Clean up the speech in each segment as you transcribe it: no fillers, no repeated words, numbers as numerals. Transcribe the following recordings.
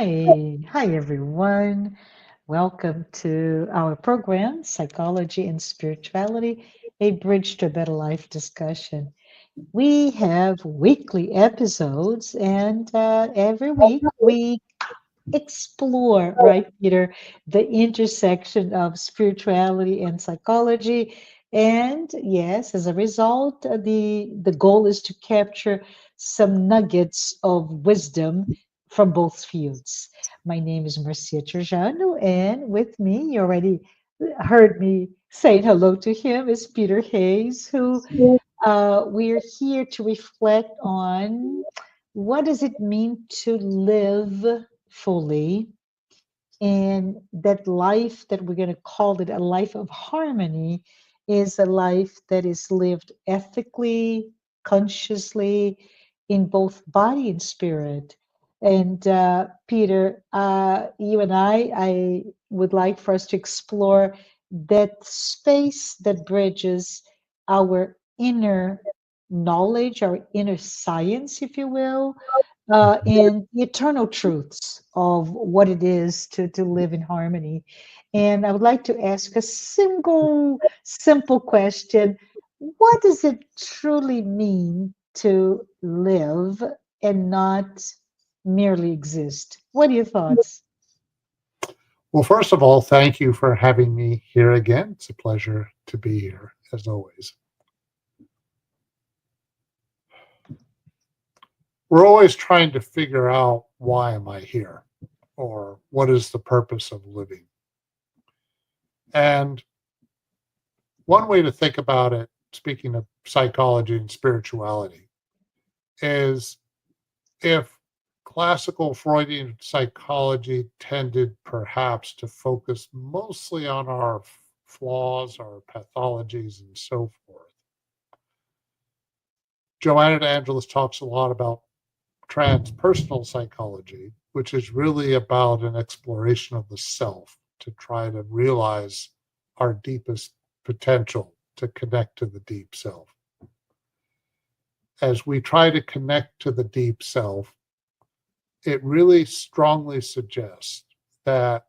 Hi everyone. Welcome to our program, Psychology and Spirituality, a Bridge to a Better Life discussion. We have weekly episodes, and every week we explore, right, Peter, the intersection of spirituality and psychology. And yes, as a result, the goal is to capture some nuggets of wisdom from both fields. My name is Marcia Trajano, and with me, you already heard me saying hello to him, is Peter Hayes, who we're here to reflect on what does it mean to live fully, and that life that we're going to call it a life of harmony is a life that is lived ethically, consciously, in both body and spirit. And Peter, you and I would like for us to explore that space that bridges our inner knowledge, our inner science, if you will, and the eternal truths of what it is to live in harmony. And I would like to ask a simple question. What does it truly mean to live and not merely exist? What are your thoughts? Well, first of all, thank you for having me here again. It's a pleasure to be here, as always. We're always trying to figure out, why am I here? Or what is the purpose of living? And one way to think about it, speaking of psychology and spirituality, is if classical Freudian psychology tended perhaps to focus mostly on our flaws, our pathologies, and so forth. Joanna de Ângelis talks a lot about transpersonal psychology, which is really about an exploration of the self to try to realize our deepest potential to connect to the deep self. As we try to connect to the deep self, it really strongly suggests that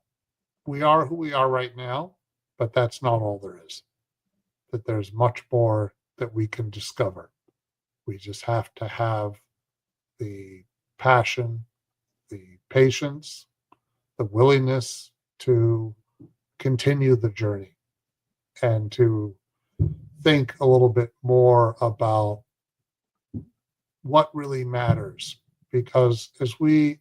we are who we are right now, but that's not all there is. That there's much more that we can discover. We just have to have the passion, the patience, the willingness to continue the journey and to think a little bit more about what really matters. Because as we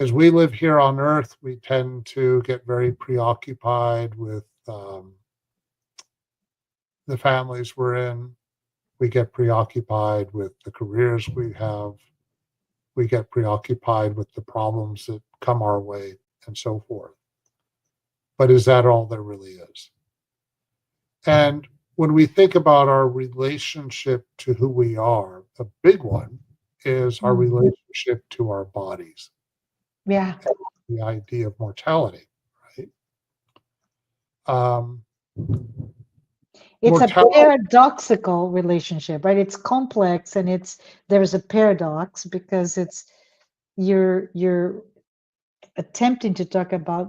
live here on earth, we tend to get very preoccupied with the families we're in. We get preoccupied with the careers we have. We get preoccupied with the problems that come our way and so forth. But is that all there really is? And when we think about our relationship to who we are, a big one is our Mm, relationship to our bodies, yeah. the idea of mortality, right? Um, It's a Mortality, paradoxical relationship, right? It's complex, and there's a paradox because you're attempting to talk about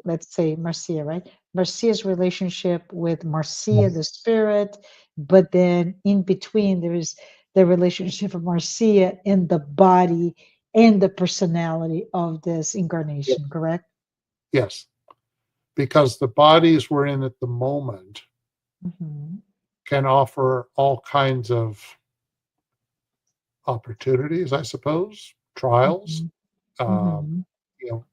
let's say Marcia, right? Marcia's relationship with Marcia, the spirit, but then in between there is the relationship of Marcia in the body and the personality of this incarnation, correct? yes, because the bodies we're in at the moment Hmm. can offer all kinds of opportunities, I suppose, trials. Hmm. Um, Hmm. you know,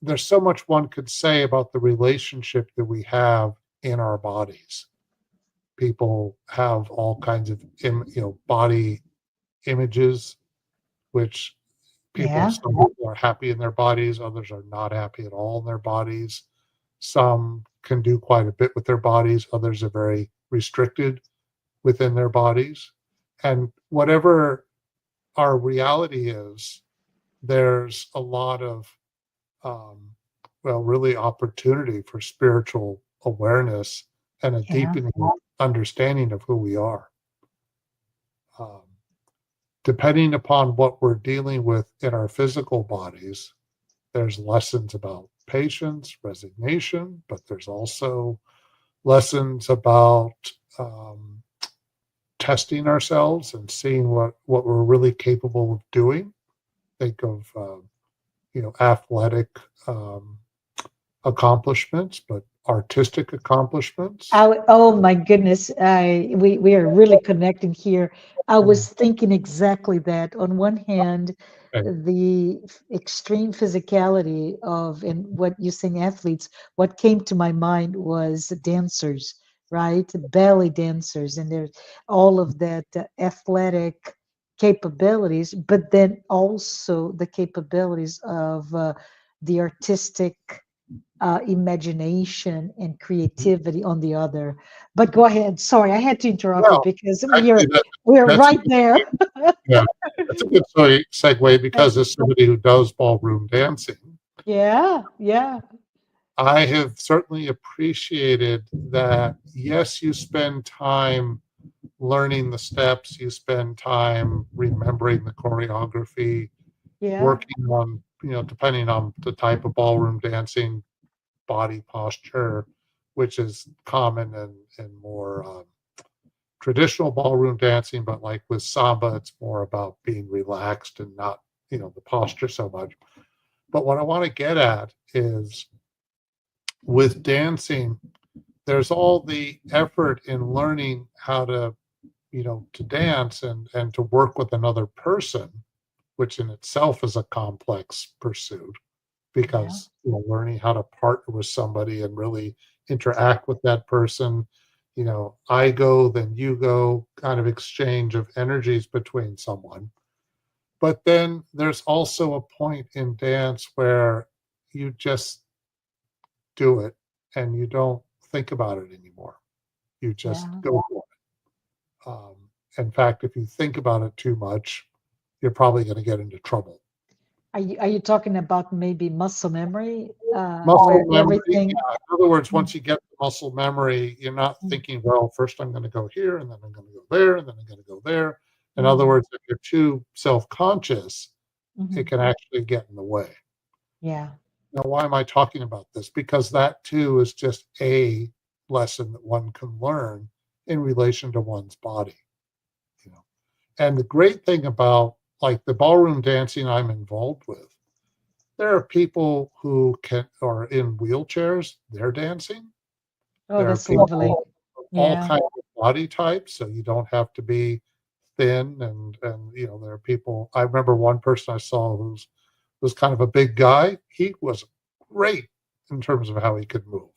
there's so much one could say about the relationship that we have in our bodies. People have all kinds of body images, which Yeah. some people are happy in their bodies, others are not happy at all in their bodies. Some can do quite a bit with their bodies, others are very restricted within their bodies. And whatever our reality is, there's a lot of um, really opportunity for spiritual awareness and a Yeah. deepening understanding of who we are. Um, depending upon what we're dealing with in our physical bodies, there's lessons about patience, resignation, but there's also lessons about testing ourselves and seeing what we're really capable of doing. Think of athletic accomplishments, but artistic accomplishments. Oh my goodness, we are really connecting here. I was thinking exactly that. On one hand, Okay. the extreme physicality of, and what you saying athletes, what came to my mind was dancers, right? Ballet dancers, and there's all of that athletic capabilities, but then also the capabilities of the artistic imagination and creativity on the other. But go ahead. Sorry, I had to interrupt you Well, because actually, we're that's a right good, there. yeah, that's a good segue because as somebody who does ballroom dancing, Yeah, yeah, I have certainly appreciated that. Yes, you spend time learning the steps, you spend time remembering the choreography, yeah, working on, depending on the type of ballroom dancing, body posture, which is common and more traditional ballroom dancing, but like with samba, it's more about being relaxed and not, the posture so much. But what I want to get at is with dancing, there's all the effort in learning how to dance and to work with another person, which in itself is a complex pursuit yeah, because learning how to partner with somebody and really interact with that person, I go, then you go, kind of exchange of energies between someone. But then there's also a point in dance where you just do it and you don't think about it anymore. You just yeah. go for it. In fact, if you think about it too much, you're probably going to get into trouble. Are you talking about maybe muscle memory, Muscle where memory, everything? yeah. In other words, Mm, once you get the muscle memory, you're not mm, thinking, well, first I'm going to go here, and then I'm going to go there, and then I'm going to go there. In other mm, words, if you're too self-conscious, it mhm. can actually get in the way. Yeah, Now, why am I talking about this? Because that too is just a lesson that one can learn in relation to one's body. You know, and the great thing about like the ballroom dancing I'm involved with, there are people who are in wheelchairs, they're dancing. oh, There are that's lovely. people of all Yeah, kinds of body types, so you don't have to be thin and there are people. I remember one person I saw who's was kind of a big guy. He was great in terms of how he could move.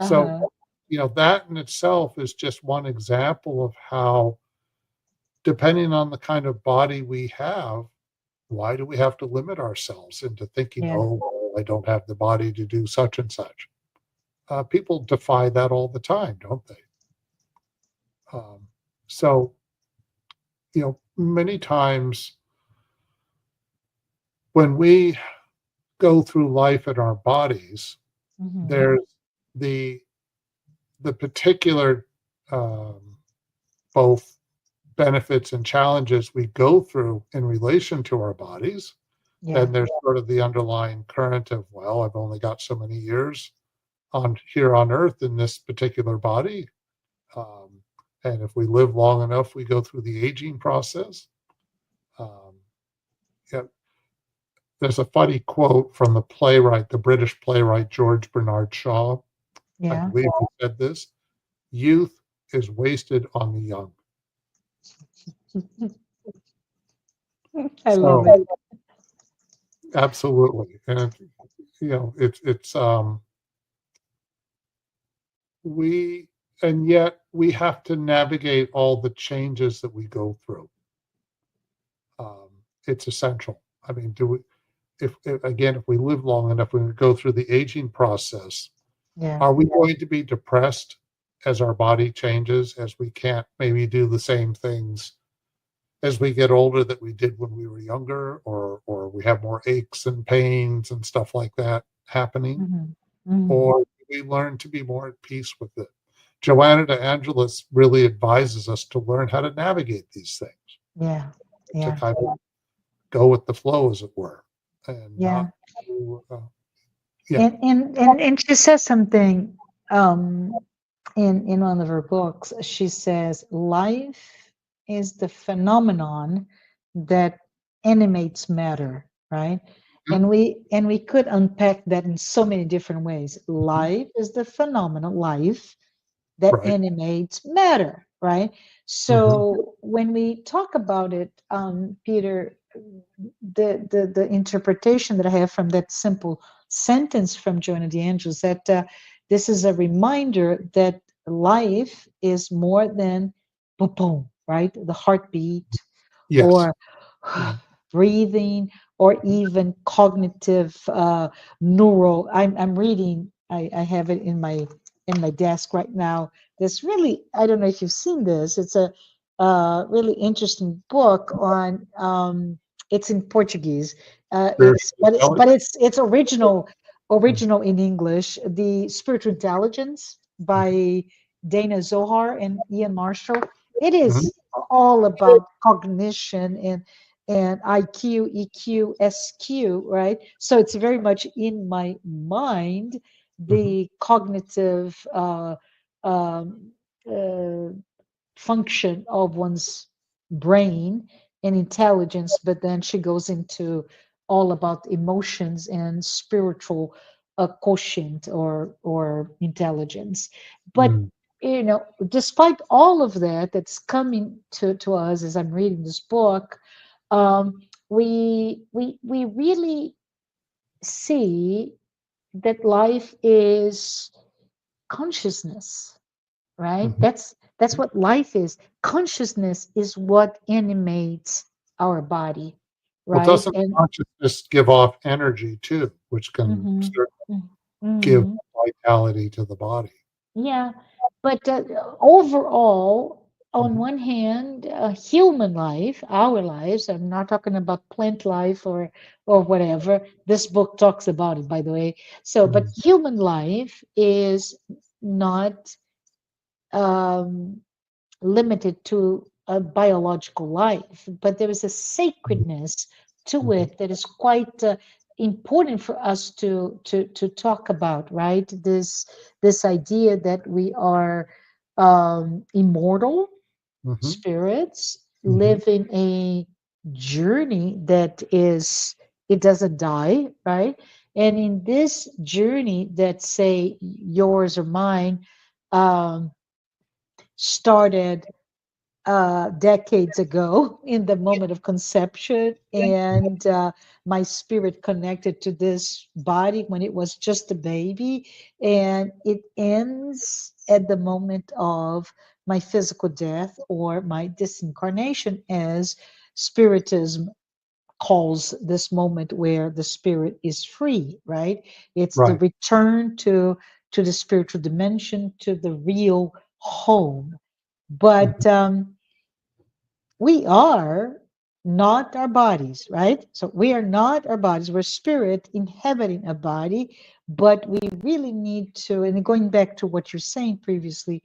So, uh-huh, that in itself is just one example of how, depending on the kind of body we have, why do we have to limit ourselves into thinking, yeah. oh, well, I don't have the body to do such and such? People defy that all the time, don't they? Um, so, many times when we go through life in our bodies, Hmm. there's the particular um, both benefits and challenges we go through in relation to our bodies. Yeah, Then there's sort of the underlying current of, well, I've only got so many years on earth in this particular body. Um, and if we live long enough, we go through the aging process. Um, yeah, there's a funny quote from the British playwright George Bernard Shaw. I yeah. believe he said this: "Youth is wasted on the young." I love So it. absolutely, and it's we and yet we have to navigate all the changes that we go through. Um, it's essential. I mean, do we? If we live long enough, when we go through the aging process, Yeah. are we going to be depressed as our body changes, as we can't maybe do the same things as we get older that we did when we were younger, or we have more aches and pains and stuff like that happening? Hmm. Hmm. Or do we learn to be more at peace with it? Joanna de Angelis really advises us to learn how to navigate these things. Yeah. to Yeah. kind of go with the flow, as it were, and Yeah. not to, yeah. And she says something um in one of her books. She says life is the phenomenon that animates matter, right? Mhm. And we could unpack that in so many different ways. Life is the phenomenon, life that Right. animates matter, right? Hmm. So when we talk about it, Peter, the interpretation that I have from that simple sentence from Joanna de Ângelis, that this is a reminder that life is more than boom, boom, right? The heartbeat, Yes. or Yeah. breathing, or even cognitive neural. I'm reading. I have it in my desk right now. This really, I don't know if you've seen this. It's a really interesting book on. It's in Portuguese. It's Spiritual but it's intelligence. but it's original in English. The Spiritual Intelligence by Dana Zohar and Ian Marshall. It Hmm. is all about cognition and IQ, EQ, SQ, right? So it's very much in my mind, Hmm. the cognitive um, uh, function of one's brain and intelligence, but then she goes into all about emotions and spiritual quotient or intelligence. But Mm. despite all of that that's coming to us as I'm reading this book, we really see that life is consciousness, right? Mhm. That's what life is. Consciousness is what animates our body, Well, right? doesn't And consciousness give off energy too, which can mhm, certainly give mhm. vitality to the body? Yeah, but overall, on Mhm. one hand, human life, our lives, I'm not talking about plant life or whatever. This book talks about it, by the way. So, but Mm. human life is not um, limited to a biological life, but there is a sacredness to Mhm. it that is quite important for us to talk about, right? This idea that we are immortal Mhm. spirits Mhm. living a journey that is it doesn't die, right? And in this journey that say yours or mine um, started decades ago in the moment of conception, and my spirit connected to this body when it was just a baby, and it ends at the moment of my physical death or my disincarnation, as spiritism calls this moment where the spirit is free, right? It's the Right. return to the spiritual dimension, to the real home. But Mhm. we are not our bodies, right? So we are not our bodies. We're spirit inhabiting a body, but we really need to, and going back to what you're saying previously,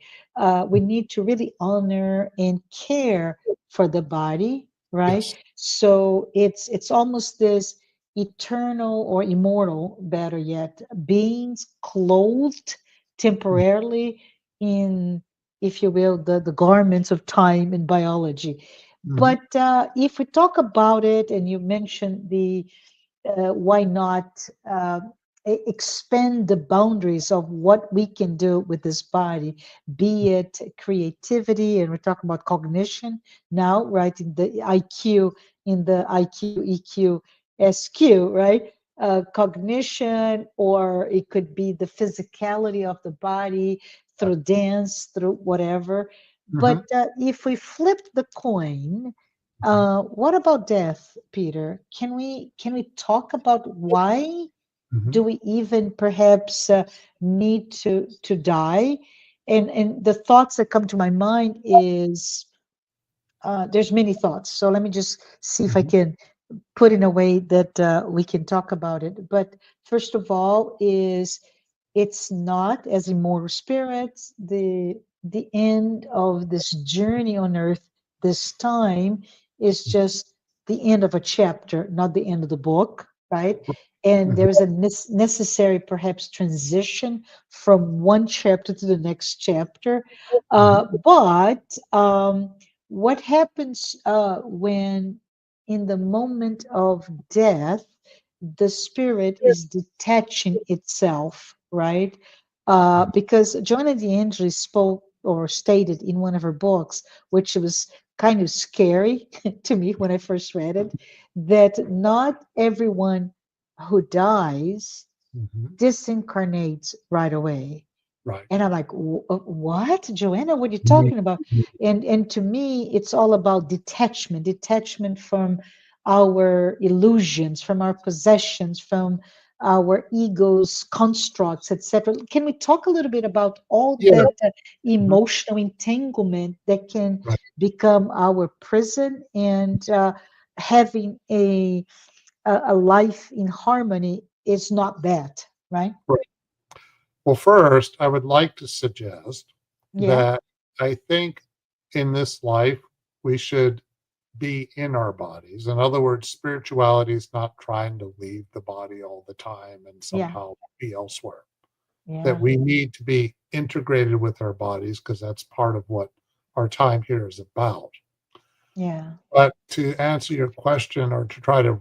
we need to really honor and care for the body, right? Yes. So it's almost this eternal or immortal, better yet, beings clothed temporarily in, if you will, the garments of time and biology. Mhm. But if we talk about it, and you mentioned the why not expand the boundaries of what we can do with this body, be it creativity, and we're talking about cognition now, right? In the IQ, EQ, SQ, right? Cognition, or it could be the physicality of the body through dance, through whatever. But Mhm. if we flip the coin, Mhm. what about death, Peter? Can we talk about why Mhm. do we even perhaps need to die? And the thoughts that come to my mind is there's many thoughts. So let me just see if I Mhm. can put in a way that we can talk about it. But first of all, is it's not as immortal spirits the end of this journey on earth, this time is just the end of a chapter, not the end of the book, right? And Mhm. there's a necessary, perhaps, transition from one chapter to the next chapter. Mhm. But what happens when, in the moment of death, the spirit is detaching itself, right? Because Joanna de Ângelis spoke or stated in one of her books, which was kind of scary to me when I first read it, that not everyone who dies Mhm. disincarnates right away. Right. And I'm like, what, Joanna? What are you Mhm. talking about? And to me, it's all about detachment, detachment from our illusions, from our possessions, from our egos, constructs, etc. Can we talk a little bit about all Yeah. that Mhm. emotional entanglement that can Right. become our prison, and having a life in harmony is not that, right? Right. Well, first, I would like to suggest Yeah, that I think in this life we should be in our bodies. In other words, spirituality is not trying to leave the body all the time and yeah, somehow be elsewhere. That yeah, we need to be integrated with our bodies because that's part of what our time here is about. yeah, But to answer your question or to try to,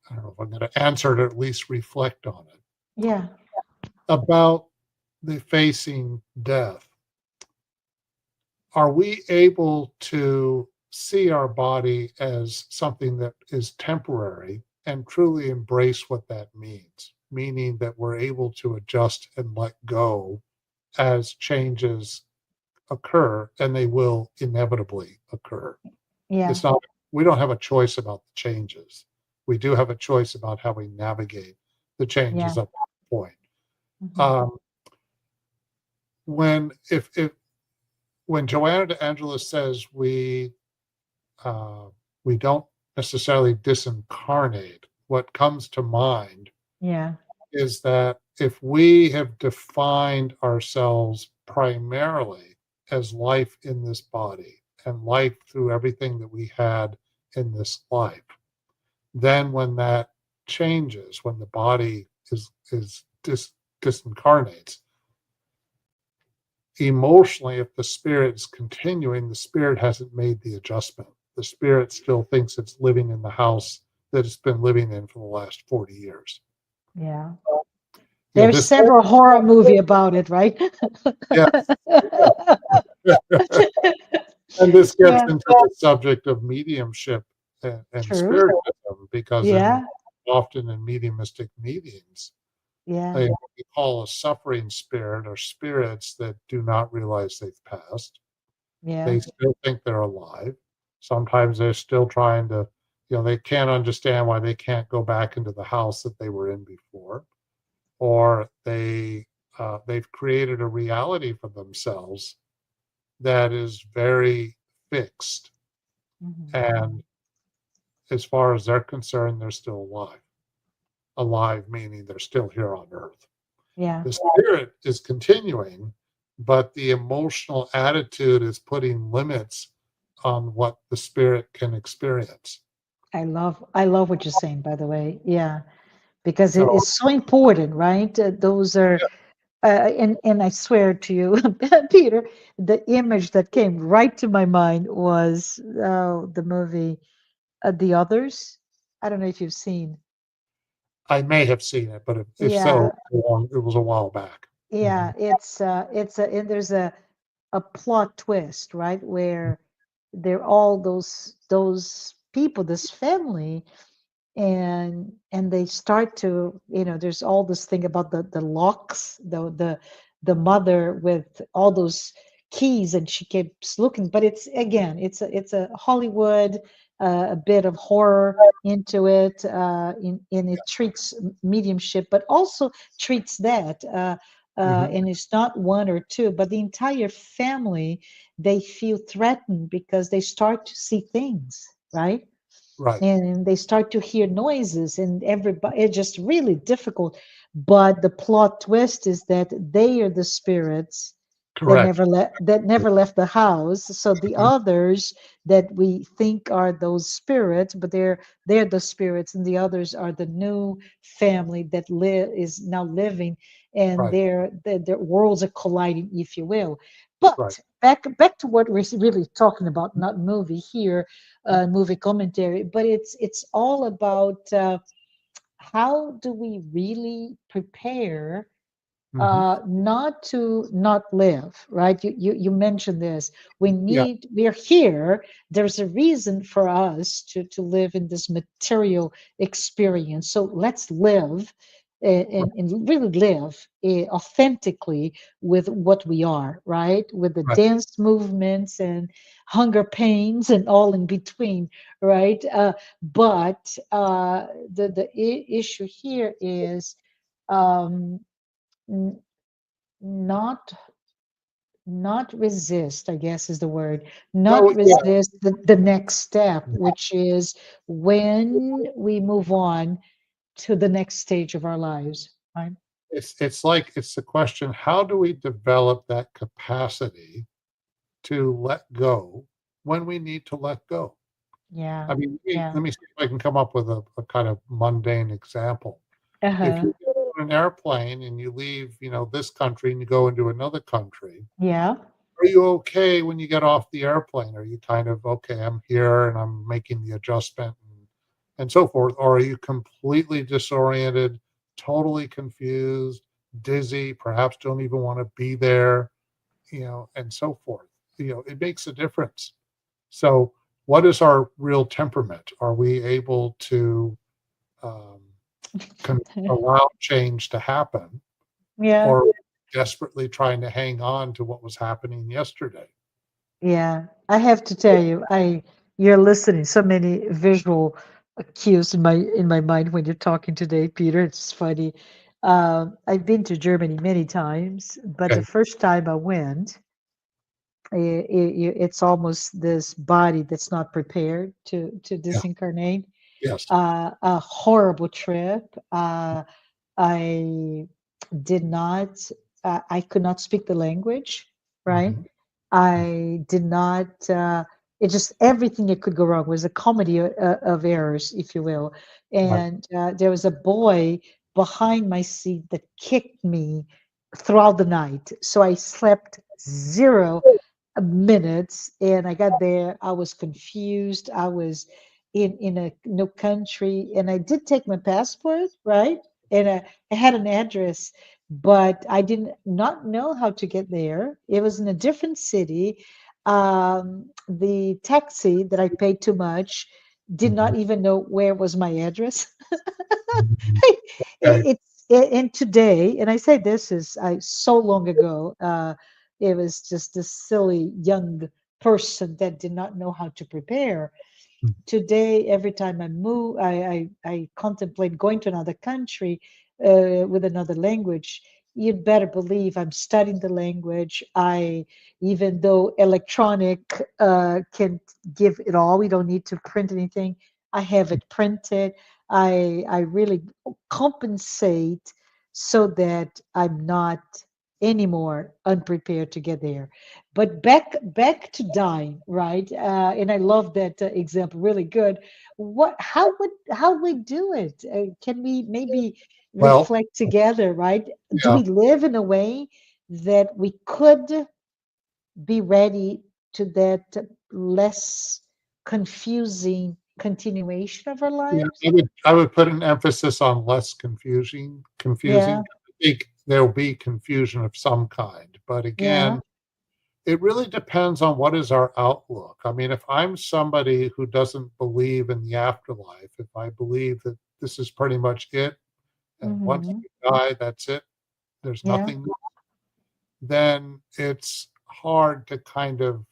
I don't know if I'm going to answer it or at least reflect on it yeah, about the facing death. Are we able to see our body as something that is temporary and truly embrace what that means? Meaning that we're able to adjust and let go as changes occur, and they will inevitably occur. yeah, It's not, we don't have a choice about the changes. We do have a choice about how we navigate the yeah. changes up to that point. Mhm. Um, when if when Joanna de Angelis says uh, we don't necessarily disincarnate, what comes to mind Yeah, is that if we have defined ourselves primarily as life in this body and life through everything that we had in this life, then when that changes, when the body disincarnates, emotionally, if the spirit is continuing, the spirit hasn't made the adjustment. The spirit still thinks it's living in the house that it's been living in for the last 40 years. yeah. You know, There's this, several horror movie about it, right? yeah, and this gets Yeah, into the subject of mediumship and true. spiritism, because Yeah, often in mediumistic meetings, yeah, what we call a suffering spirit or spirits that do not realize they've passed. yeah, They still think they're alive. Sometimes they're still trying to, they can't understand why they can't go back into the house that they were in before, or they've created a reality for themselves that is very fixed. mhm, And as far as they're concerned, they're still alive. Alive meaning they're still here on earth. yeah. The spirit is continuing, but the emotional attitude is putting limits on what the spirit can experience. I love what you're saying, by the way. Yeah, because it So, is so important, right? Those are, and I swear to you, Peter, the image that came right to my mind was the movie The Others. I don't know if you've seen. I may have seen it, but if so, Yeah, it was a while back. yeah. Mhm. It's a and there's a plot twist, right? Where they're all those people, this family, and they start to, there's all this thing about the locks, the mother with all those keys, and she keeps looking, but it's, again, it's a Hollywood, a bit of horror into it, in it treats mediumship, but also treats that, Mhm. and it's not one or two, but the entire family, they feel threatened because they start to see things, right? Right. And they start to hear noises, and everybody, it's just really difficult. But the plot twist is that they are the spirits Correct. that never left the house. So the Mhm. others that we think are those spirits, but they're the spirits, and the others are the new family that is now living, and Right. their worlds are colliding, if you will. Right. But back to what we're really talking about, not movie here, movie commentary, but it's all about how do we really prepare Hmm. not to not live, right? You mentioned this. Yeah. We're here. There's a reason for us to live in this material experience. So let's live Right. and really live authentically with what we are, right? With the Right. dance movements and hunger pains and all in between, right? But the issue here is um, n- not not resist, I guess is the word, not Well, yeah. resist the next step, which is when we move on to the next stage of our lives, right? It's like it's the question, how do we develop that capacity to let go when we need to let go? Yeah, I mean, yeah, let me see if I can come up with a kind of mundane example. If uh-huh, you get on an airplane and you leave, this country and you go into another country, yeah, are you okay when you get off the airplane? Are you kind of, okay, I'm here and I'm making the adjustment and so forth? Or are you completely disoriented, totally confused, dizzy, perhaps don't even want to be there, and so forth? It makes a difference. So, what is our real temperament? Are we able to um, allow change to happen, yeah, or desperately trying to hang on to what was happening yesterday? yeah. I have to tell you, you're listening so many visual cues in my mind when you're talking today, Peter. It's funny. I've been to Germany many times, but the Okay. first time I went, it's almost this body that's not prepared to Yeah. disincarnate. Yes. A horrible trip. I did not. I could not speak the language. Right. Mhm. I did not. It just everything that could go wrong was a comedy of errors, if you will. Right. And there was a boy behind my seat that kicked me throughout the night. So I slept zero minutes, and I got there. I was confused. I was in a no country, and I did take my passport, right? And I had an address, but I did not know how to get there. It was in a different city. The taxi that I paid too much did Mhm. not even know where was my address. Mhm. Okay. And today, and I say this is I so long ago. It was just this silly young person that did not know how to prepare. Mm. Today, every time I move, I contemplate going to another country with another language. You'd better believe I'm studying the language. Even though electronic can give it all, we don't need to print anything. I have it printed. I really compensate so that I'm not anymore unprepared to get there. But back to dying, right? And I love that example, really good. How we do it? Can we maybe Well, reflect together, right? Do yeah, we live in a way that we could be ready to that less confusing continuation of our yeah. lives? I would put an emphasis on less confusing. Yeah, Confusing. I think there'll be confusion of some kind, but yeah, again, it really depends on what is our outlook. I mean, if I'm somebody who doesn't believe in the afterlife, if I believe that this is pretty much it, and once hmm, you die, that's it, there's yeah, nothing, then it's hard to kind of,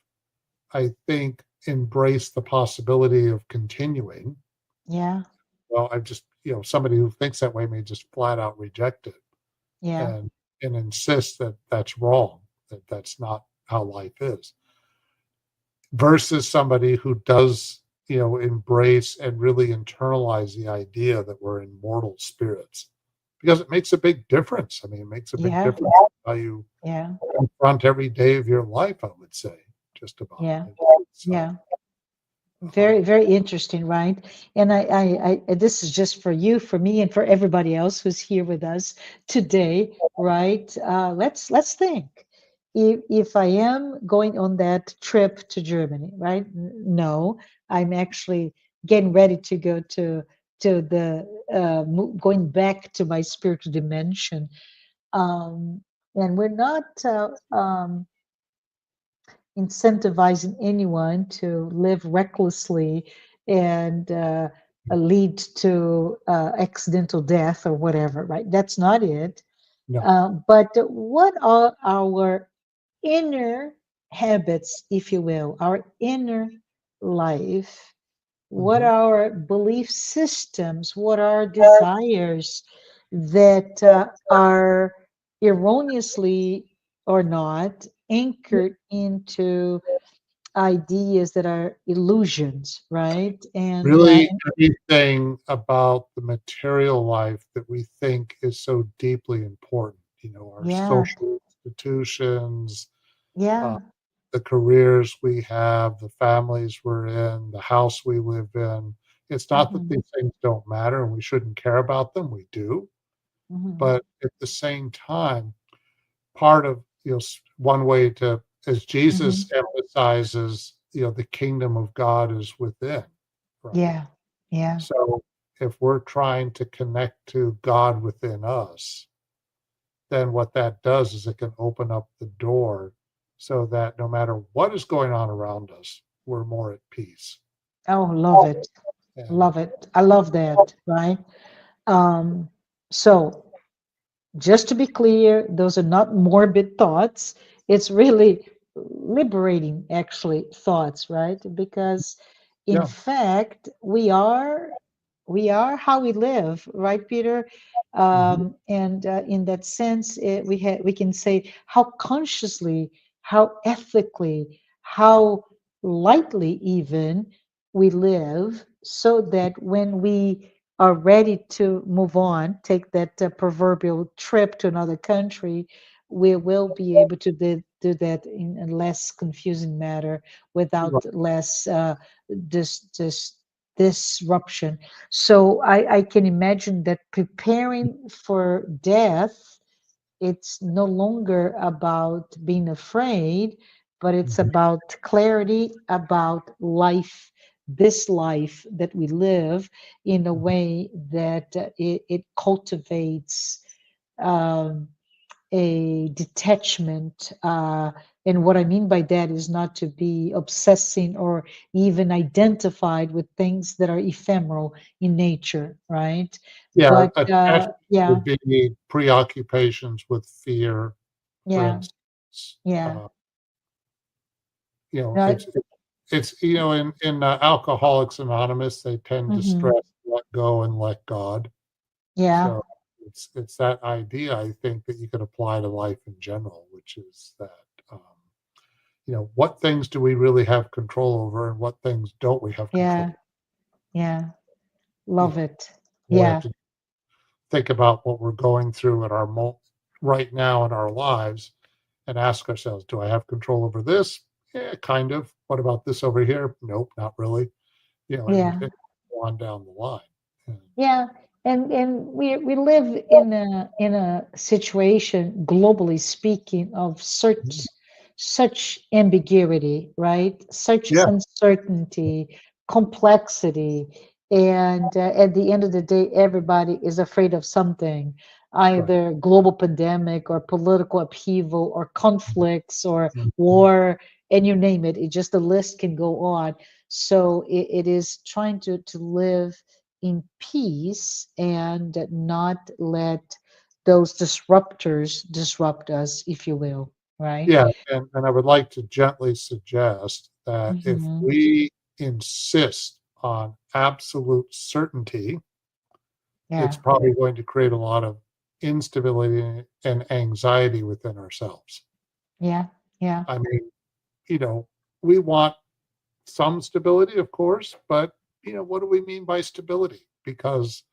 I think, embrace the possibility of continuing. yeah, Well, I just, somebody who thinks that way may just flat out reject it yeah, and insist that that's wrong, that that's not how life is, versus somebody who does, embrace and really internalize the idea that we're immortal spirits. because it makes a big difference. I mean, it makes a big Yeah. difference how you Yeah. confront every day of your life, I would say, just about. Yeah. So, Yeah. um, Very, very interesting, right? And this is just for you, for me, and for everybody else who's here with us today, right? Let's think. If I am going on that trip to Germany, right? No, I'm actually getting ready to go to the going back to my spiritual dimension, and we're not incentivizing anyone to live recklessly and lead to accidental death or whatever, right? That's not it. no. But what are our inner habits, if you will, our inner life? What Mhm. are our belief systems? What are our desires that are erroneously or not anchored into ideas that are illusions, right? Really, anything about the material life that we think is so deeply important, our Yeah, social institutions, uh, yeah, the careers we have, the families we're in, the house we live in. It's not that hmm these things don't matter and we shouldn't care about them. We do. hmm But at the same time, part of, one way to, as hmm Jesus emphasizes, the kingdom of God is within, right? yeah, yeah. So if we're trying to connect to God within us, then what that does is it can open up the door so that no matter what is going on around us, we're more at peace. Oh, love it, And love it. I love that, right? Um, so just to be clear, those are not morbid thoughts. It's really liberating, actually, thoughts, right? Because in yeah, fact, we are how we live, right, Peter? mhm, And in that sense, we can say how consciously, how ethically, how lightly even we live, so that when we are ready to move on, take that proverbial trip to another country, we will be able to do that in a less confusing manner, without right, less this disruption. So I can imagine that preparing for death, it's no longer about being afraid, but it's mhm, about clarity about life, this life that we live, in a way that it cultivates um, a detachment. And what I mean by that is not to be obsessing or even identified with things that are ephemeral in nature, right? yeah, But attachment yeah, would be preoccupations with fear, for yeah, instance. yeah. Uh, No, it's in Alcoholics Anonymous, they tend to mhm. stress let go and let God. Yeah, So it's that idea I think that you could apply to life in general, which is that um, what things do we really have control over and what things don't we have yeah, control? yeah. You Love know, it. we have Yeah, to think about what we're going through at right now in our lives and ask ourselves, do I have control over this? Yeah, kind of. What about this over here? Nope, not really. And yeah. go on down the line. And, Yeah, and we live in a situation, globally speaking, of such ambiguity, right? Such yeah, uncertainty, complexity, and at the end of the day, everybody is afraid of something, right. either global pandemic or political upheaval or conflicts or Mhm. war, and you name it. It just, the list can go on. So it is trying to live in peace and not let those disruptors disrupt us, if you will, right? Yeah, and I would like to gently suggest that if Hmm. we insist on absolute certainty, it's Yeah, probably going to create a lot of instability and anxiety within ourselves. yeah, yeah, I mean, you know, we want some stability, of course, but what do we mean by stability? Because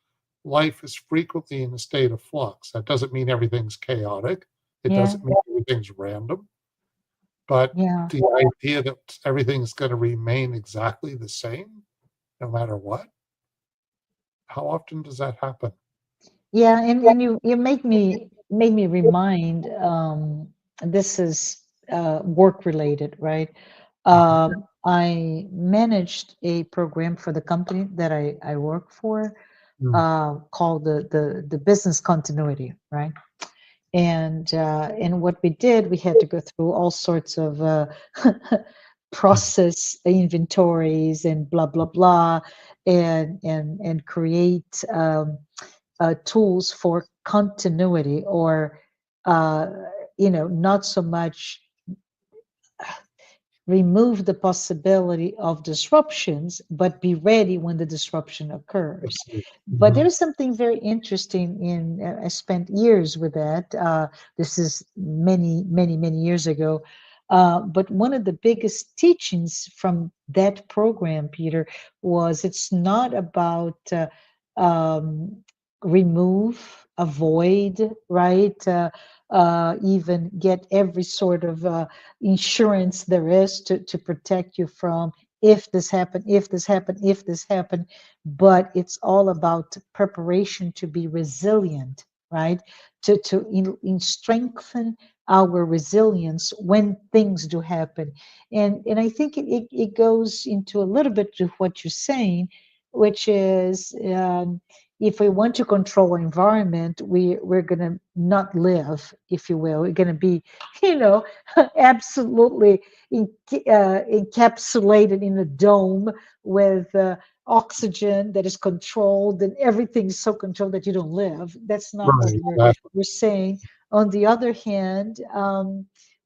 life is frequently in a state of flux. That doesn't mean everything's chaotic. It Yeah. doesn't mean everything's random. But Yeah. the idea that everything's going to remain exactly the same, no matter what, how often does that happen? Yeah, and you make me remind, this is work related, right? I managed a program for the company that I work for, Mm, called the business continuity, right? And what we did, we had to go through all sorts of mm, process inventories and blah blah blah, and create tools for continuity, or uh, not so much remove the possibility of disruptions, but be ready when the disruption occurs. But mhm. there's something very interesting in, I spent years with that. This is many, many, many years ago. But one of the biggest teachings from that program, Peter, was it's not about um, remove, avoid, right? Even get every sort of insurance there is to protect you from if this happened, if this happened, if this happened. But it's all about preparation to be resilient, right? To strengthen our resilience when things do happen. And I think it goes into a little bit to what you're saying, which is, if we want to control our environment, we're going to not live, if you will. We're going to be, you know, absolutely encapsulated in a dome with oxygen that is controlled, and everything's so controlled that you don't live. That's not what Right, exactly. we're saying. On the other hand,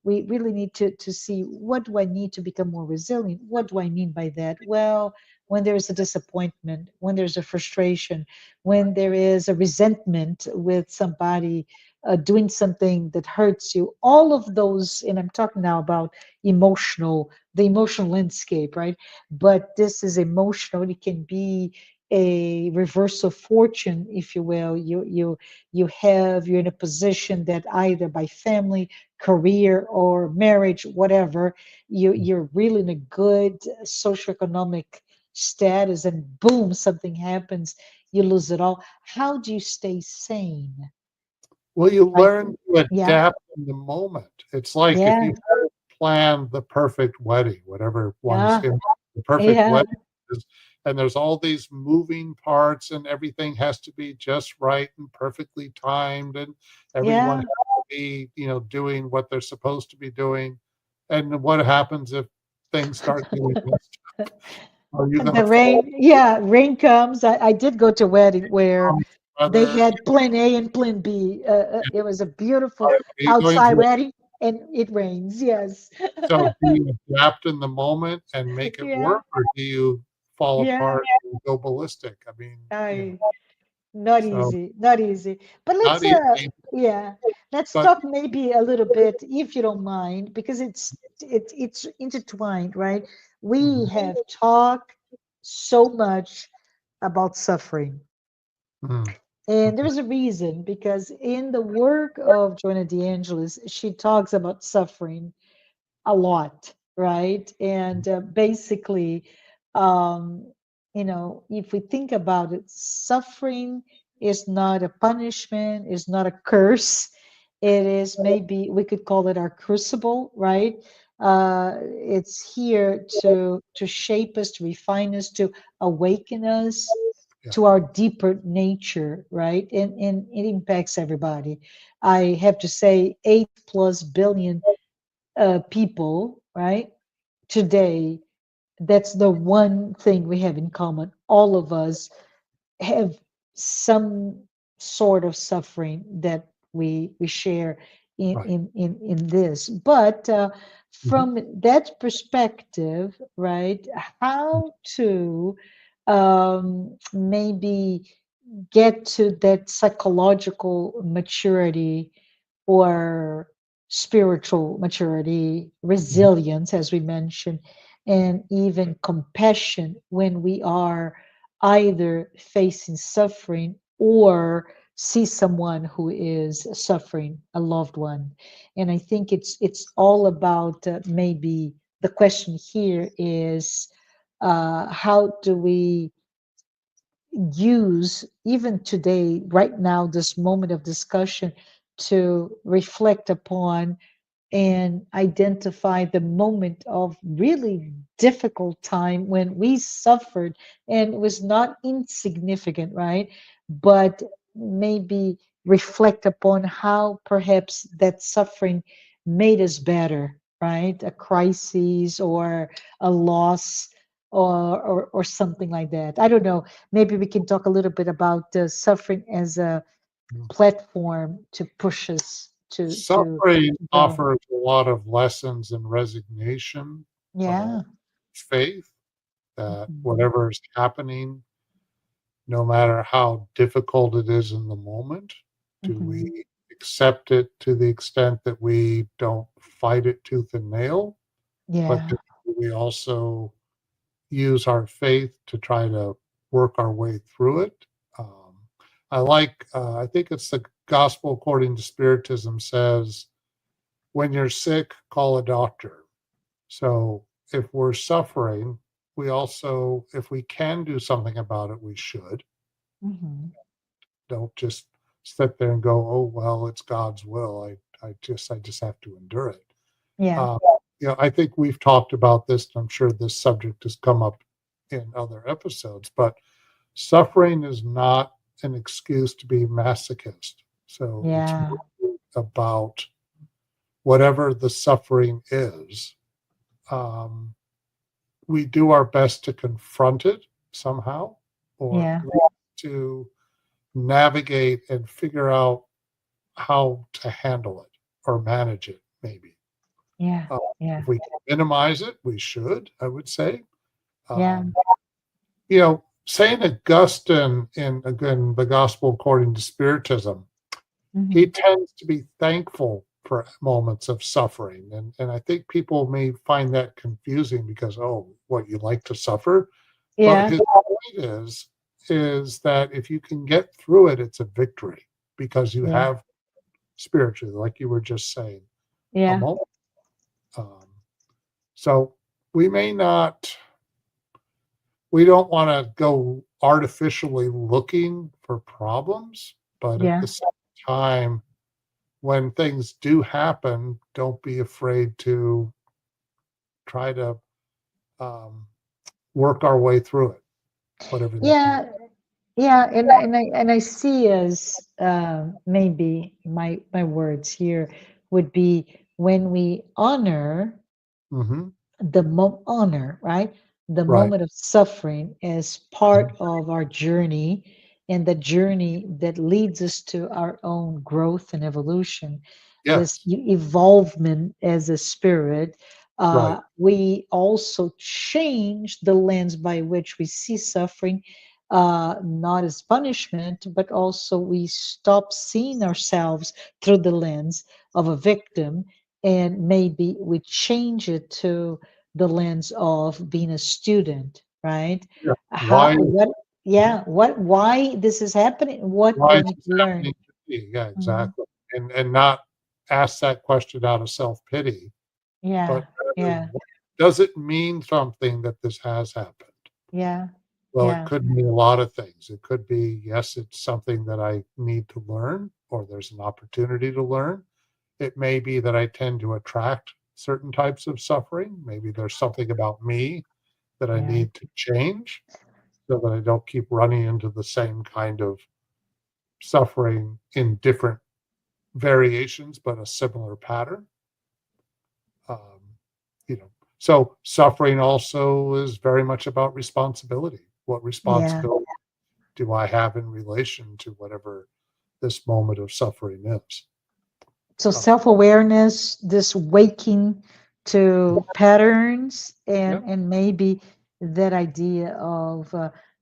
we really need to see, what do I need to become more resilient? What do I mean by that? Well, when there is a disappointment, when there's a frustration, when there is a resentment with somebody doing something that hurts you, all of those, and I'm talking now about the emotional landscape, right? But this is emotional. It can be a reverse of fortune, if you will. You're in a position that either by family, career, or marriage, whatever, you're really in a good socioeconomic status, and boom, something happens, you lose it all. How do you stay sane? Well, you Right? learn to Yeah, adapt in the moment. It's like if yeah, you plan the perfect wedding, whatever one's yeah, in the perfect yeah, wedding is, and there's all these moving parts, and everything has to be just right and perfectly timed, and everyone has yeah. to be, doing what they're supposed to be doing. And what happens if things start getting messed up? Are you And going to the fall rain, yeah, rain comes. I did go to a wedding where from each they other? had plan A and plan B. It was a beautiful Are you going outside to wedding, and it rains. Yes. So do you adapt in the moment and make it Yeah, work, or do you fall yeah. apart and go ballistic? I mean, I Not so easy, not easy. But not let's easy, yeah, let's but talk maybe a little bit, if you don't mind, because it's intertwined, right? We mhm, have talked so much about suffering. mm, And okay, there's a reason, because in the work of Joanna de Ângelis, she talks about suffering a lot, right? And basically, um, if we think about it, suffering is not a punishment, is not a curse. It is, maybe we could call it our crucible, right? It's here to shape us, to refine us, to awaken us yeah, to our deeper nature, right? And it impacts everybody. I have to say, 8+ billion people, right? Today, that's the one thing we have in common. All of us have some sort of suffering that we share right, in this. But mhm, from that perspective, right? How to maybe get to that psychological maturity, or spiritual maturity, mhm, resilience, as we mentioned, and even compassion when we are either facing suffering or see someone who is suffering, a loved one. And I think it's all about maybe the question here is how do we use even today, right now, this moment of discussion to reflect upon and identify the moment of really difficult time when we suffered, and it was not insignificant, right? But maybe reflect upon how perhaps that suffering made us better, right? A crisis or a loss, or something like that. I don't know. Maybe we can talk a little bit about suffering as a platform to push us Suffering to go. offers a lot of lessons in resignation, uh, Yeah. faith that Mhm. whatever is happening, no matter how difficult it is in the moment, do Mhm. we accept it to the extent that we don't fight it tooth and nail, but Yeah. do we also use our faith to try to work our way through it? Um, I think it's the Gospel according to Spiritism says, when you're sick, call a doctor. So if we're suffering, we also, if we can do something about it, we should. Mhm. Don't just sit there and go, oh, well, it's God's will. I just have to endure it. Yeah. Uh, I think we've talked about this, and I'm sure this subject has come up in other episodes, but suffering is not an excuse to be masochist. So it's Yeah. really about whatever the suffering is. Um, we do our best to confront it somehow, or Yeah. to navigate and figure out how to handle it or manage it, maybe. Yeah. Uh, Yeah. if we can minimize it, we should, I would say. Yeah. Um, Saint Augustine, in again the Gospel according to Spiritism, he Mhm. tends to be thankful for moments of suffering, and I think people may find that confusing because, oh, what, you like to suffer? But Yeah. his point is that if you can get through it, it's a victory because you Yeah. have spiritually, like you were just saying a Yeah. moment. Um, so we may not, we don't want to go artificially looking for problems, but at Yeah. the same time, when things do happen, don't be afraid to try to um, work our way through it, whatever that may be. Yeah. Yeah. And I see as maybe my words here would be when we honor Hmm. honor, right? The Right. moment of suffering as part of our journey, and the journey that leads us to our own growth and evolution, this Yes. evolvement as a spirit. Right. We also change the lens by which we see suffering, not as punishment, but also we stop seeing ourselves through the lens of a victim, and maybe we change it to the lens of being a student, right? Yeah. How, Why? what, Mhm. yeah, why this is happening, what Why I is need this to happening learn. to me? Yeah, Mhm. exactly. And not ask that question out of self pity, Yeah, but rather, yeah, does it mean something that this has happened? yeah, Well, it yeah, could mean a lot of things. It could be, yes, it's something that I need to learn, or there's an opportunity to learn. It may be that I tend to attract certain types of suffering. Maybe there's something about me that I yeah, need to change so that I don't keep running into the same kind of suffering in different variations, but a similar pattern. Um, you know, so suffering also is very much about responsibility. What yeah. responsibility do I have in relation to whatever this moment of suffering is? So Uh, self-awareness, this waking to patterns, yeah, and maybe that idea of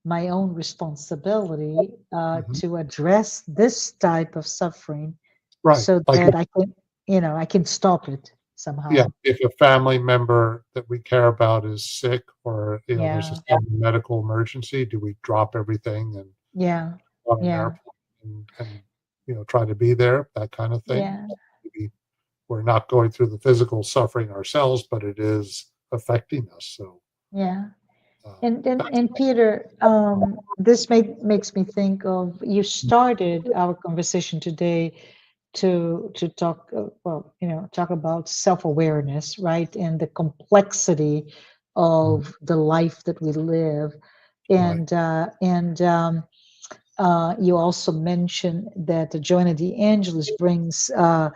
my own responsibility mhm. to address this type of suffering, Right. so Like, that I can, I can stop it yeah, somehow. if a family member that we care about is sick, or there's a Yeah, sudden medical emergency, do we drop everything and yeah, on an Yeah. airplane and try to be there, that kind of thing. Yeah. Maybe we're not going through the physical suffering ourselves, but it is affecting us. So Yeah. that's And Peter, this makes me think of you started our conversation today to talk well, talk about self-awareness, right? And the complexity of the life that we live. right. And you also mentioned that Joanna de Angelis brings a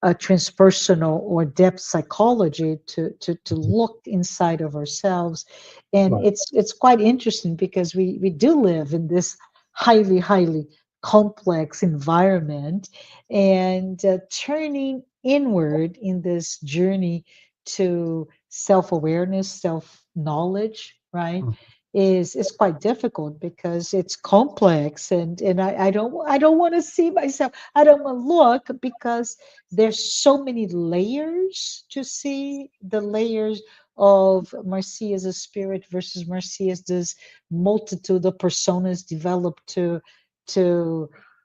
transpersonal or depth psychology to Mhm. look inside of ourselves, and Right. it's quite interesting because we do live in this highly complex environment, and turning inward in this journey to self-awareness, self-knowledge, right, Mhm. is quite difficult because it's complex, and I don't want to see myself, I don't want to look, because there's so many layers to see, the layers of Marcia as a spirit versus Marcia as this multitude of personas developed to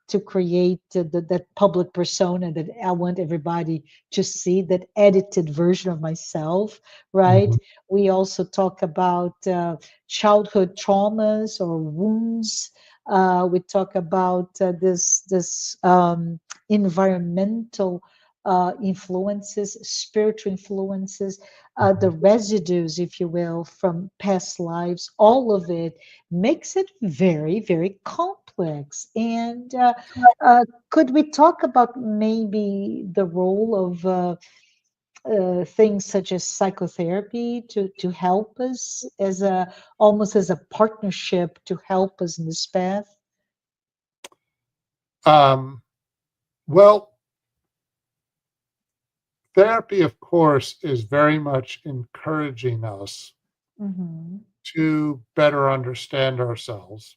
to create that public persona that I want everybody to see, that edited version of myself, right? Mhm. We also talk about childhood traumas or wounds. We talk about this environmental influences, spiritual influences, the Mhm. residues, if you will, from past lives. All of it makes it very complex. And could we talk about maybe the role of things such as psychotherapy to help us as a almost as a partnership to help us in this path? Um, well, therapy, of course, is very much encouraging us Hmm. to better understand ourselves,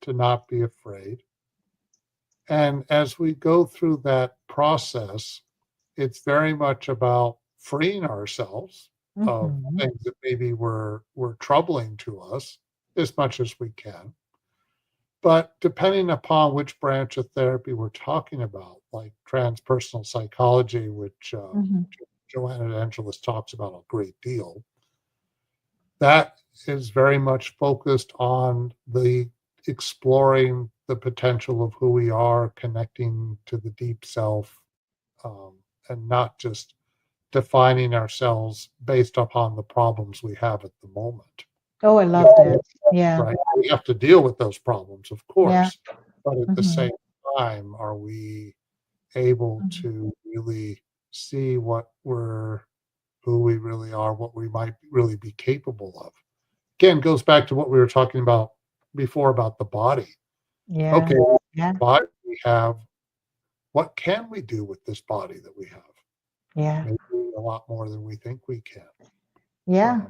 to not be afraid. And as we go through that process, it's very much about freeing ourselves of Hmm. things that maybe were troubling to us as much as we can. But depending upon which branch of therapy we're talking about, like transpersonal psychology, which Hmm. Joanna de Angelis talks about a great deal, that is very much focused on the exploring the potential of who we are, connecting to the deep self, um, and not just defining ourselves based upon the problems we have at the moment. Oh, I If love that. Yeah, right, we have to deal with those problems, of yeah. course, but at the Hmm. same time, are we able Hmm. to really see who we really are, what we might really be capable of? Again, goes back to what we were talking about before about the body. Yeah, Okay, yeah, body we have, what can we do with this body that we have? yeah, Maybe a lot more than we think we can. yeah,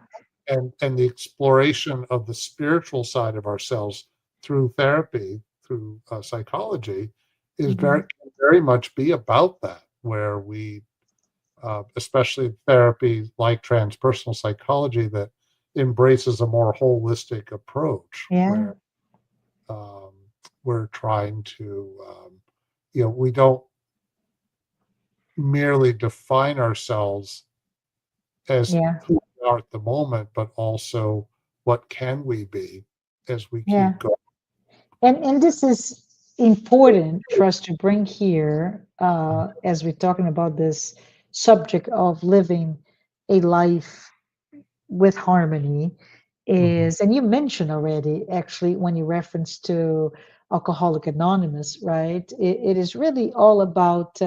Um, and the exploration of the spiritual side of ourselves through therapy, through psychology, is hmm, very much be about that, where we, especially therapy like transpersonal psychology, that embraces a more holistic approach, yeah, where um, we're trying to, we don't merely define ourselves as yeah, who we are at the moment, but also what can we be as we yeah. keep going. And this is important for us to bring here as we're talking about this subject of living a life with harmony Mhm. is, and you mentioned already actually when you reference to Alcoholic Anonymous, right? It is really all about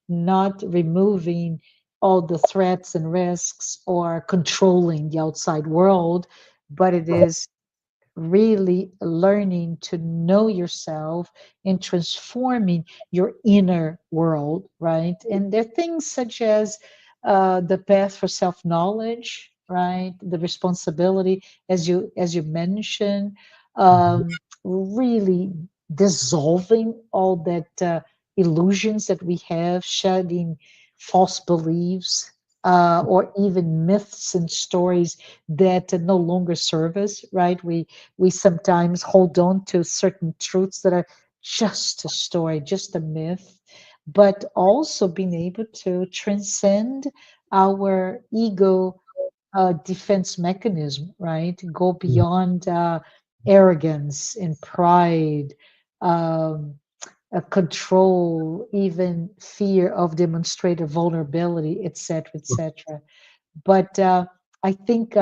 not removing all the threats and risks or controlling the outside world, but it Right. is really learning to know yourself and transforming your inner world, right? And there are things such as the path for self-knowledge, right? The responsibility, as you mentioned, Mhm. really dissolving all that illusions that we have, shedding false beliefs. Or even myths and stories that no longer serve us, right? We sometimes hold on to certain truths that are just a story, just a myth, but also being able to transcend our ego defense mechanism, right? Go Mhm. beyond arrogance and pride, um, control, even fear of demonstrated vulnerability, etc., etc. But I think,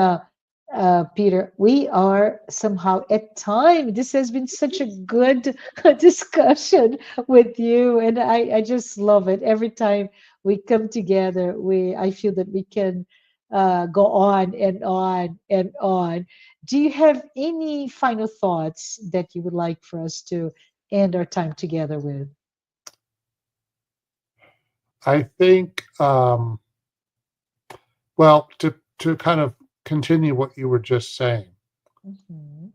Peter, we are somehow at time. This has been such a good discussion with you, and I just love it. Every time we come together, I feel that we can go on and on and on. Do you have any final thoughts that you would like for us to end our time together with? I think, well, to kind of continue what you were just saying, Mhm.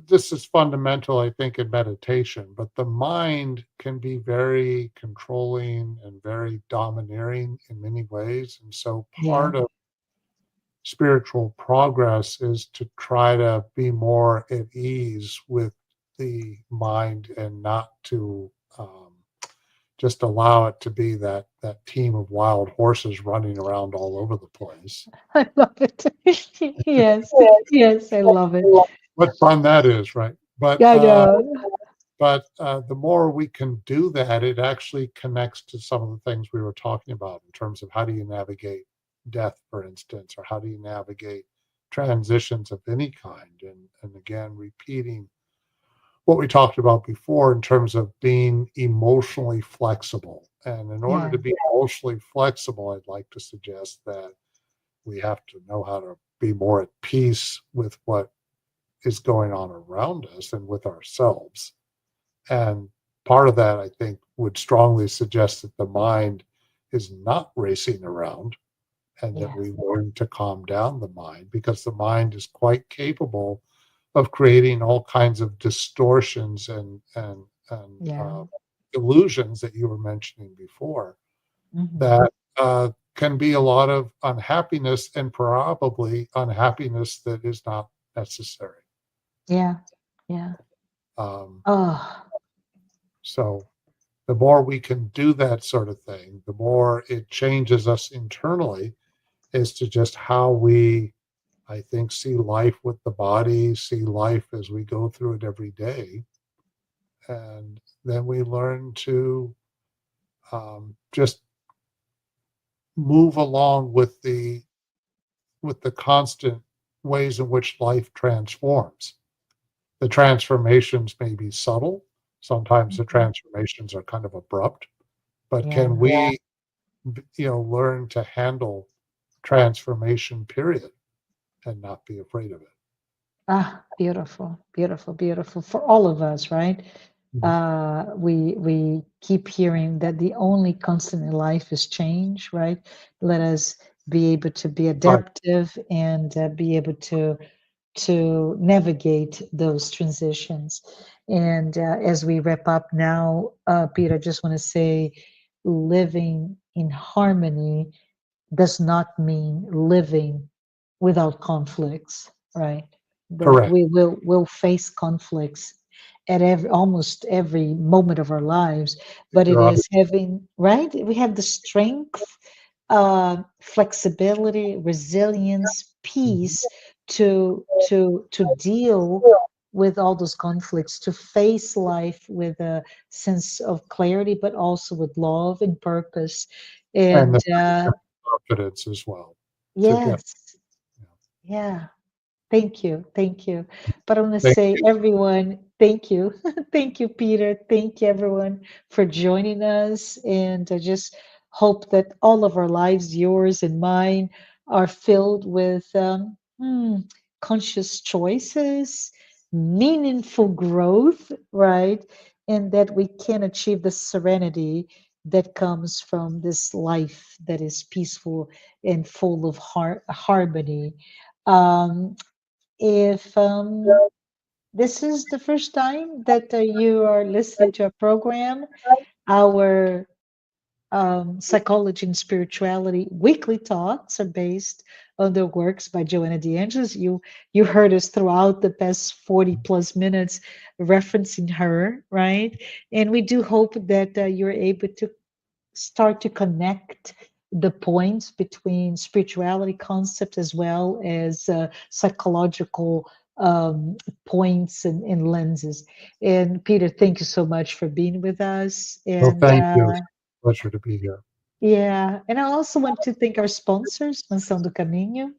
this is fundamental, I think, in meditation, but the mind can be very controlling and very domineering in many ways. And so Yeah, part of spiritual progress is to try to be more at ease with the mind and not to just allow it to be that team of wild horses running around all over the place. I love it. Yes, yes, I love it. What fun that is, right? But I know. the more we can do that, it actually connects to some of the things we were talking about in terms of how do you navigate death, for instance, or how do you navigate transitions of any kind. And again, repeating what we talked about before in terms of being emotionally flexible. And in order Yeah, to be emotionally flexible, I'd like to suggest that we have to know how to be more at peace with what is going on around us and with ourselves. And part of that, I think, would strongly suggest that the mind is not racing around and that yeah, we learn to calm down the mind because the mind is quite capable of creating all kinds of distortions and yeah. illusions that you were mentioning before Hmm. that can be a lot of unhappiness and probably unhappiness that is not necessary. Yeah, yeah. Um, Oh, so the more we can do that sort of thing, the more it changes us internally as to just how we, I think, see life with the body, see life as we go through it every day. And then we learn to just move along with the constant ways in which life transforms. The transformations may be subtle. Sometimes the mhm. transformations are kind of abrupt, but can Yeah. we, learn to handle transformation, period, and not be afraid of it? Ah, beautiful, beautiful, beautiful for all of us, right? Mhm. We keep hearing that the only constant in life is change, right? Let us be able to be Right. adaptive and be able to navigate those transitions. And as we wrap up now, Peter, I just want to say living in harmony does not mean living without conflicts, right? That Correct. we will face conflicts at almost every moment of our lives, but it You're on. is having, right? We have the strength, flexibility, resilience, Mhm. peace to deal with all those conflicts, to face life with a sense of clarity, but also with love and purpose. And And the confidence as well to get. yes, yeah. Thank you. Thank you. But I want to Thank say, you. everyone, thank you. Thank you, Peter. Thank you, everyone, for joining us. And I just hope that all of our lives, yours and mine, are filled with conscious choices, meaningful growth, right? And that we can achieve the serenity that comes from this life that is peaceful and full of harmony. Um, if this is the first time that you are listening to a program, our Psychology and Spirituality weekly talks are based on the works by Joanna de Ângelis. You heard us throughout the past 40 plus minutes referencing her, right? And we do hope that you're able to start to connect the points between spirituality concepts as well as psychological points and lenses. And Peter, thank you so much for being with us. Well, And thank you. It's a pleasure to be here. yeah, and I also want to thank our sponsors, Mansão do Caminho,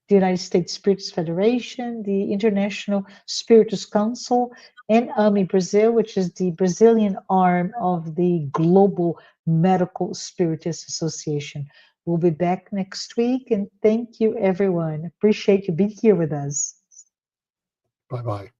the United States Spiritus Federation, the International Spiritus Council, and AMI Brazil, which is the Brazilian arm of the Global Medical Spiritist Association. We'll be back next week, and thank you, everyone. Appreciate you being here with us. Bye bye.